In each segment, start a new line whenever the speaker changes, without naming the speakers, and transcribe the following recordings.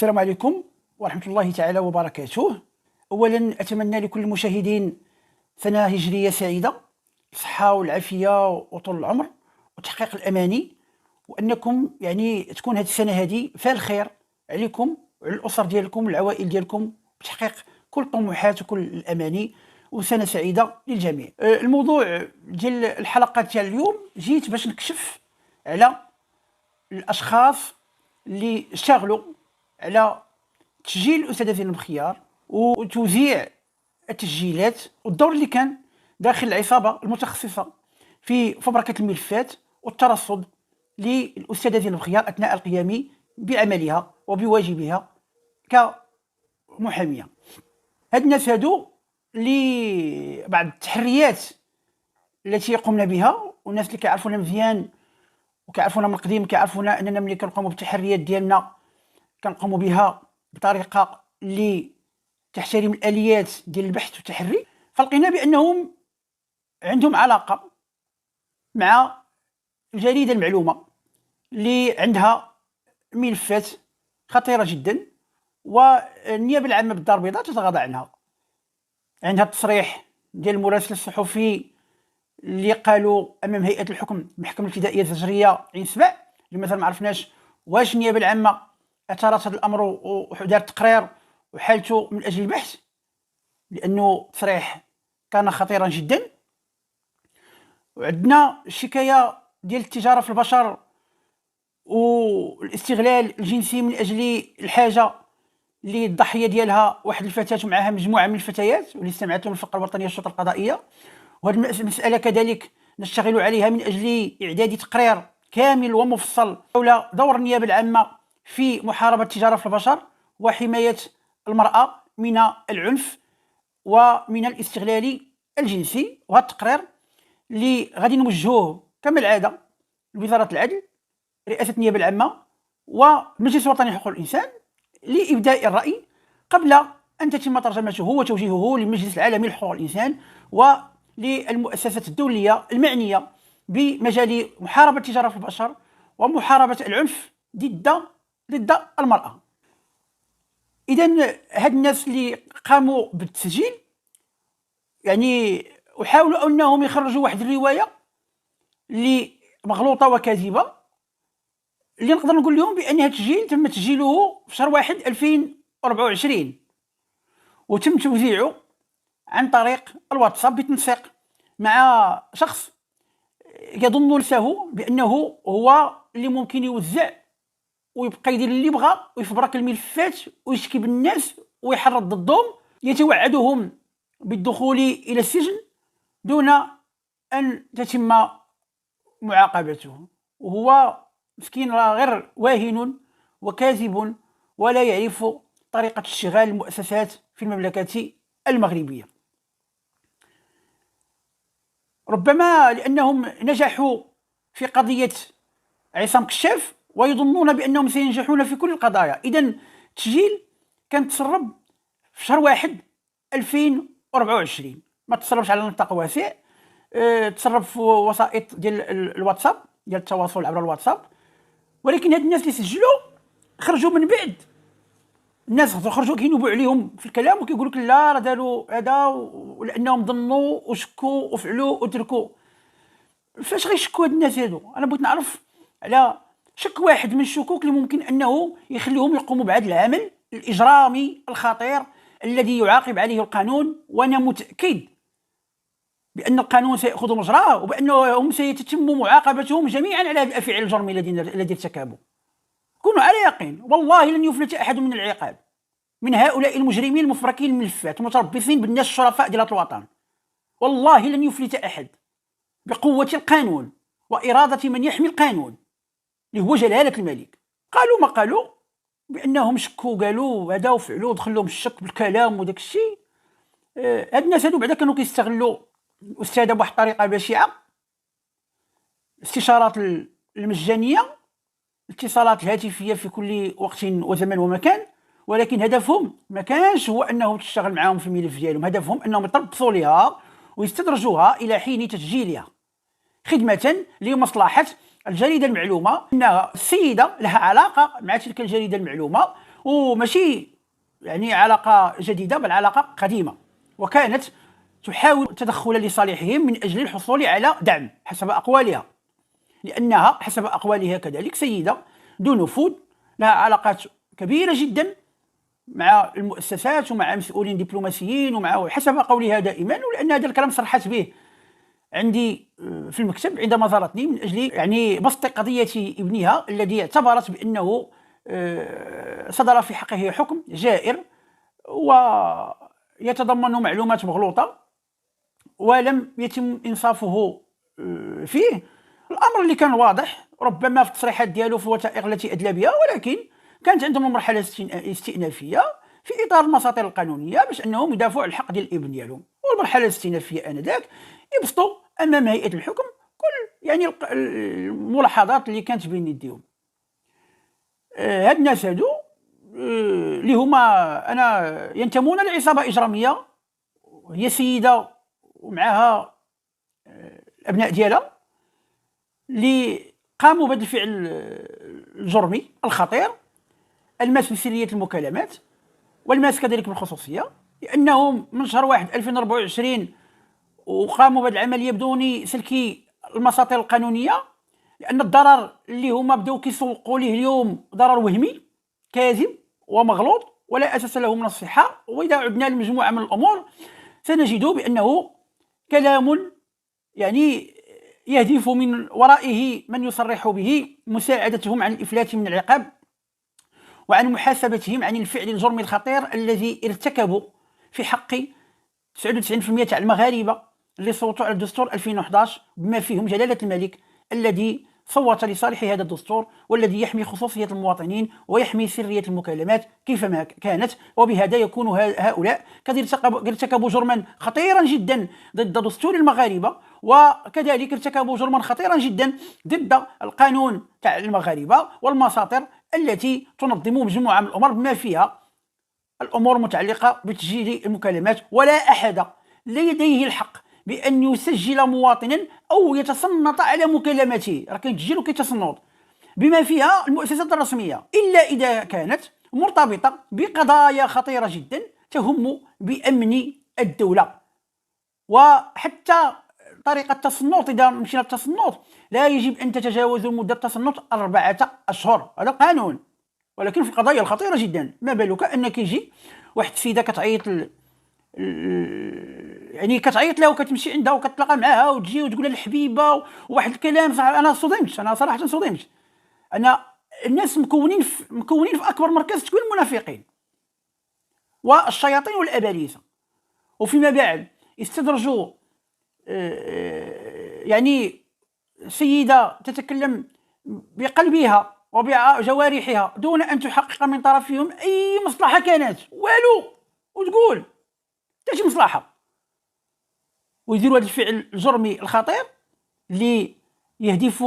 السلام عليكم ورحمة الله تعالى وبركاته. أولا أتمنى لكل المشاهدين سنة هجرية سعيدة، الصحة والعافية وطول العمر وتحقيق الأماني، وأنكم تكون هذه السنة هذه فيها الخير عليكم وعلى الأسر ديالكم والعوائل ديالكم، بتحقيق كل الطموحات وكل الأماني، وسنة سعيدة للجميع. الموضوع ديال الحلقة ديال اليوم جيت باش نكشف على الأشخاص اللي اشتغلوا على تسجيل الأستاذة زينب خيار وتوزيع التسجيلات، والدور اللي كان داخل العصابة المتخصصة في فبركة الملفات والترصد للأستاذة زينب خيار أثناء القيام بعملها وبواجبها كمحامية. هاد الناس هادو اللي بعد التحريات التي قمنا بها، والناس اللي كيعرفونا مزيان وكيعرفونا من القديم كيعرفونا اننا ملي كنقوموا بالتحريات ديالنا كنقوموا بها بطريقه اللي تحترم الاليات ديال البحث والتحري، فلقينا بانهم عندهم علاقه مع الجريده المعلومه اللي عندها ملفات خطيره جدا، والنيابه العامه بالدار البيضاء تتغاضى عنها. عندها التصريح ديال المراسل الصحفي اللي قالوا امام هيئه الحكم المحكمه الابتدائيه الزجريه عين سبع، اللي مثلا ما عرفناش واش النيابه العامه اثارت هذا الامر ودارت تقرير وحالته من اجل البحث، لانه تصريح كان خطيرا جدا. وعندنا الشكايه ديال التجاره في البشر والاستغلال الجنسي من اجل الحاجه اللي الضحيه ديالها واحد الفتاه ومعها مجموعه من الفتيات، واللي استمعت لهم الفقره الوطنيه للشرطه القضائيه. وهذه المساله كذلك نشتغل عليها من اجل اعداد تقرير كامل ومفصل حول دور النيابه العامه في محاربه التجاره في البشر وحمايه المراه من العنف ومن الاستغلال الجنسي. وهذا التقرير اللي غادي نوجهوه كما العاده لوزاره العدل، رئاسه النيابه العامه والمجلس الوطني لحقوق الانسان لابداء الراي، قبل ان تتم ترجمته وتوجيهه للمجلس العالمي لحقوق الانسان وللمؤسسات الدوليه المعنيه بمجال محاربه التجاره في البشر ومحاربه العنف ضد المراه. اذا هاد الناس اللي قاموا بالتسجيل وحاولوا انهم يخرجوا واحد الروايه اللي مغلوطه وكاذبه، اللي نقدر نقول لهم بان التسجيل تم تسجيله في شهر 1 2024 وتم توزيعه عن طريق الواتساب بتنسيق مع شخص يظن نفسه بانه هو اللي ممكن يوزع ويبقى يدير اللي بغى ويفبرك الملفات ويشكي بالناس ويحرض ضدهم، يتوعدهم بالدخول الى السجن دون ان تتم معاقبته، وهو مسكين راه غير واهن وكاذب ولا يعرف طريقه اشتغال المؤسسات في المملكه المغربيه. ربما لانهم نجحوا في قضيه عصام كشاف ويظنون بانهم سينجحون في كل القضايا. اذا التسجيل كان تسرب في شهر 1 2024، ما تسربش على نطاق واسع، تسرب في وسائط ديال الواتساب ديال التواصل عبر الواتساب. ولكن هاد الناس اللي سجلوا خرجوا من بعد، الناس خرجوا كينوبوا عليهم في الكلام وكيقولوا لك لا راه داروا هذا ولانهم ظنوا وشكوا وفعلوا وتركوا. فاش غيشكوا هاد الناس هادو؟ انا بغيت نعرف على شك واحد من الشكوك اللي ممكن انه يخليهم يقوموا بهذا العمل الاجرامي الخطير الذي يعاقب عليه القانون. وانا متاكد بان القانون سيأخذ مجراه وبانهم سيتم معاقبتهم جميعا على هذا الفعل الجرمي الذي ارتكبوه. كونوا على يقين والله لن يفلت احد من العقاب من هؤلاء المجرمين المفركين الملفات المتربصين بالناس الشرفاء ديال الوطن. والله لن يفلت احد بقوه القانون واراده من يحمي القانون اللي هو جلاله الملك. قالوا ما قالوا بانهم شكوا قالوا هذا وفعلوا دخل لهم الشك بالكلام وداك الشيء. هاد الناس هادو بعدا كانوا كيستغلوا الاستاذه بواحد الطريقه بشعه، الاستشارات المجانيه، الاتصالات الهاتفيه في كل وقت وزمان ومكان، ولكن هدفهم ما كانش هو انه تشتغل معاهم في الملف ديالهم، هدفهم انهم يتربصوا لها ويستدرجوها الى حين تسجيلها خدمه لمصلحه الجريده المعلومه. ان السيده لها علاقه مع تلك الجريده المعلومه وماشي يعني علاقة جديدة، بل علاقة قديمة، وكانت تحاول التدخل لصالحهم من أجل الحصول على دعم حسب أقوالها، لأنها حسب أقوالها كذلك سيدة ذو نفوذ، لها علاقات كبيرة جدا مع المؤسسات ومع مسؤولين دبلوماسيين ومع حسب قولها دائما، ولأن هذا الكلام صرحت به عندي في المكتب عندما زارتني من أجل يعني بسط قضية ابنها الذي اعتبرت بأنه صدر في حقه حكم جائر ويتضمن معلومات مغلوطة ولم يتم إنصافه فيه. الأمر اللي كان واضح ربما في التصريحات ديالو في الوثائق التي أدلى بها، ولكن كانت عندهم مرحلة استئنافية في إطار المساطر القانونية باش أنهم يدافعوا عن الحق ديال الابن ديالهم، والمرحلة الاستئنافية آنذاك يبسطوا أمام هيئة الحكم كل يعني الملاحظات اللي كانت بين يديهم. هاد الناس هادو اللي هما أنا ينتمون لعصابة إجرامية، هي سيدة ومعها الأبناء ديالها اللي قاموا بهذا الفعل الجرمي الخطير الماس بسرية المكالمات والماس كذلك بالخصوصية، لأنهم من شهر 1 2024 وقاموا بهذه العملية بدون سلك المساطر القانونية، لأن الضرر اللي هما بداو كيسوقوا ليه اليوم ضرر وهمي كاذب ومغلوط ولا أساس له من الصحة. وإذا عدنا لمجموعة من الأمور سنجد بأنه كلام يعني يهدف من ورائه من يصرح به مساعدتهم عن الإفلات من العقاب وعن محاسبتهم عن الفعل الجرمي الخطير الذي ارتكبوا في حق 99% تاع المغاربة اللي صوتوا على الدستور 2011 بما فيهم جلالة الملك الذي صوت لصالح هذا الدستور والذي يحمي خصوصية المواطنين ويحمي سرية المكالمات كيفما كانت. وبهذا يكون هؤلاء قد ارتكبوا جرما خطيرا جدا ضد دستور المغاربة، وكذلك ارتكبوا جرما خطيرا جدا ضد القانون تاع المغاربة والمساطر التي تنظم مجموعة من الأمور بما فيها الأمور المتعلقة بتسجيل المكالمات. ولا أحد لديه الحق بأن يسجل مواطنا أو يتصنت على مكالمته، راه كيتسجل وكيتصنت بما فيها المؤسسات الرسمية إلا إذا كانت مرتبطة بقضايا خطيرة جدا تهم بأمن الدولة. وحتى طريقة التصنت إذا مشينا التصنت لا يجب أن تتجاوز مدة التصنت 4 أشهر، هذا قانون. ولكن في القضايا الخطيرة جدا ما بالك أنك يجي واحد السيدة كتعيط يعني كتعيط لها وكتمشي عندها وكتلاقى معاها وتجي وتقول لها الحبيبه وواحد الكلام. انا صدمت، انا صراحه صدمت. انا الناس مكونين في اكبر مركز تكوين المنافقين والشياطين والاباليس، وفيما بعد استدرجوا يعني سيده تتكلم بقلبها وبجوارحها دون ان تحقق من طرفهم اي مصلحه كانت والو، وتقول تاش مصلحه، ويديروا هذا الفعل الجرمي الخطير اللي يهدف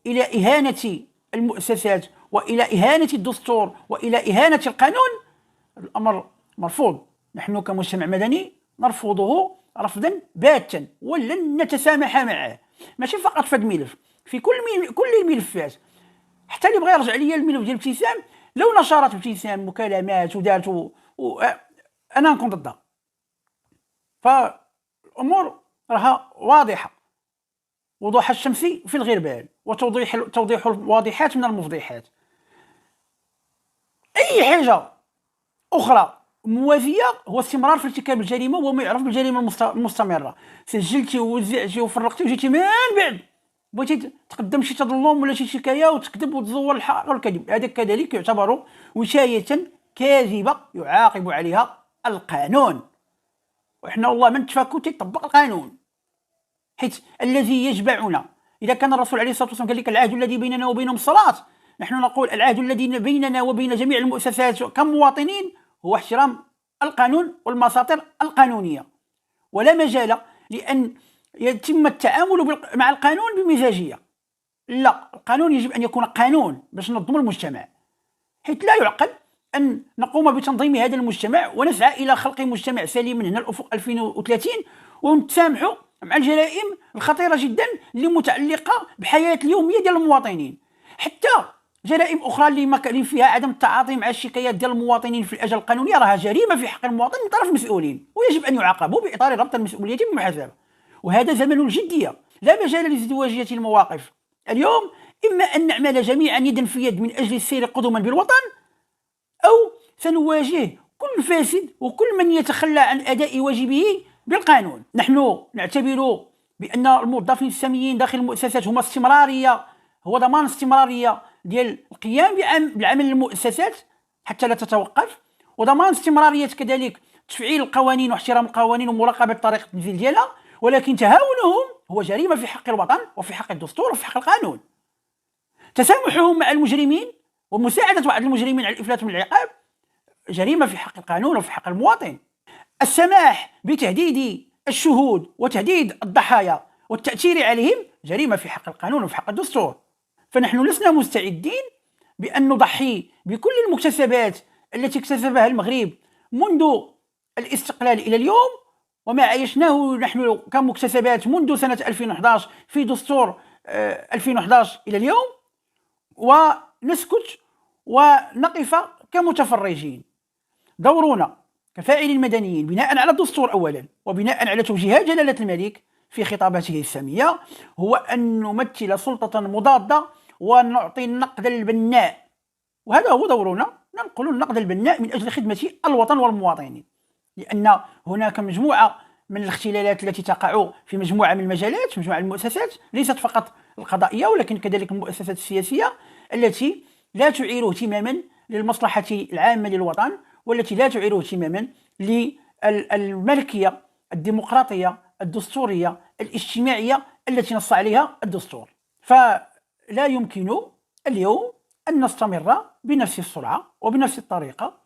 الى اهانه المؤسسات والى اهانه الدستور والى اهانه القانون. الامر مرفوض، نحن كمجتمع مدني نرفضه رفضا باتا ولن نتسامح معه، ماشي فقط في هذا الملف، في كل الملفات. حتى اللي بغى يرجع لي الملف ديال ابتسام، لو نشرت ابتسام مكالمات ودارت انا نكون ضدها. فالامور راها واضحه وضوح الشمس في الغربال، وتوضيح الواضحات من المفضحات. اي حاجه اخرى موازيه هو استمرار في ارتكاب الجريمه وما يعرف بالجريمه المستمره. سجلتي ووزعتي وفرقتي وجيتي من بعد بغيتي تقدم شي تظلم ولا شي شكايه وتكذب وتزور الحق والكذب، هذا كذلك يعتبر وشايه كاذبه يعاقب عليها القانون. وإحنا والله من تفاكوا يطبق القانون، حيث الذي يجمعنا إذا كان الرسول عليه الصلاة والسلام قال لك العهد الذي بيننا وبينهم الصلاة، نحن نقول العهد الذي بيننا وبين جميع المؤسسات كمواطنين هو احترام القانون والمساطر القانونية، ولا مجال لأن يتم التعامل مع القانون بمزاجية. لا، القانون يجب أن يكون قانون باش ننظم المجتمع، حيث لا يعقل أن نقوم بتنظيم هذا المجتمع ونسعى إلى خلق مجتمع سليم من هنا الأفق 2030 ونتسامحوا مع الجرائم الخطيرة جدا اللي متعلقة بحياة اليومية ديال المواطنين. حتى جرائم اخرى اللي فيها عدم التعاطي مع الشكايات ديال المواطنين في الاجال القانوني راها جريمه في حق المواطن من طرف المسؤولين، ويجب ان يعاقبوا باطار ربط المسؤوليه بالمحاسبه. وهذا زمن الجديه، لا مجال لازدواجيه المواقف. اليوم اما ان نعمل جميعا يدا في يد من اجل السير قدما بالوطن، او سنواجه كل فاسد وكل من يتخلى عن اداء واجبه بالقانون. نحن نعتبر بان الموظفين الساميين داخل المؤسسات هما هو ضمان استمراريه ديال القيام بالعمل المؤسسات حتى لا تتوقف، وضمان استمراريه كذلك تفعيل القوانين واحترام القوانين ومراقبه طريقه التنفيذ ديالها، ولكن تهاونهم هو جريمه في حق الوطن وفي حق الدستور وفي حق القانون. تسامحهم مع المجرمين ومساعده بعض المجرمين على الافلات من العقاب جريمه في حق القانون وفي حق المواطن. السماح بتهديد الشهود وتهديد الضحايا والتأثير عليهم جريمة في حق القانون وفي حق الدستور. فنحن لسنا مستعدين بأن نضحي بكل المكتسبات التي اكتسبها المغرب منذ الاستقلال إلى اليوم، وما عايشناه نحن كمكتسبات منذ سنة 2011 في دستور 2011 إلى اليوم، ونسكت ونقف كمتفرجين. دورنا كفاعلين مدنيين بناء على الدستور أولا وبناء على توجيهات جلالة الملك في خطاباته السامية هو أن نمثل سلطة مضادة ونعطي النقد البناء، وهذا هو دورنا، ننقل النقد البناء من أجل خدمة الوطن والمواطنين. لأن هناك مجموعة من الاختلالات التي تقع في مجموعة من المجالات، في مجموعة من المؤسسات، ليست فقط القضائية ولكن كذلك المؤسسات السياسية التي لا تعير اهتماما للمصلحة العامة للوطن، والتي لا تعير اهتماما للملكية الديمقراطية الدستورية الاجتماعية التي نص عليها الدستور. فلا يمكن اليوم أن نستمر بنفس السرعة وبنفس الطريقة،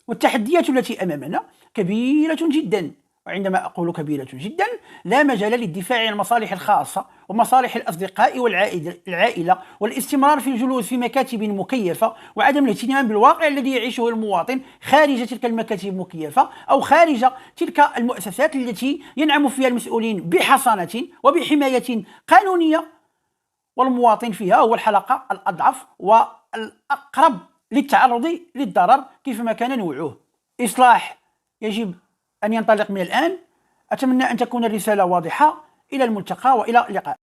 والتحديات التي أمامنا كبيرة جدا. وعندما أقول كبيرة جدا لا مجال للدفاع عن المصالح الخاصة ومصالح الأصدقاء والعائلة والاستمرار في الجلوس في مكاتب مكيفة وعدم الاهتمام بالواقع الذي يعيشه المواطن خارج تلك المكاتب المكيفة أو خارج تلك المؤسسات التي ينعم فيها المسؤولين بحصانة وبحماية قانونية، والمواطن فيها هو الحلقة الأضعف والأقرب للتعرض للضرر كيفما كان نوعه. إصلاح يجب أن ينطلق من الآن. أتمنى أن تكون الرسالة واضحة. إلى الملتقى وإلى اللقاء.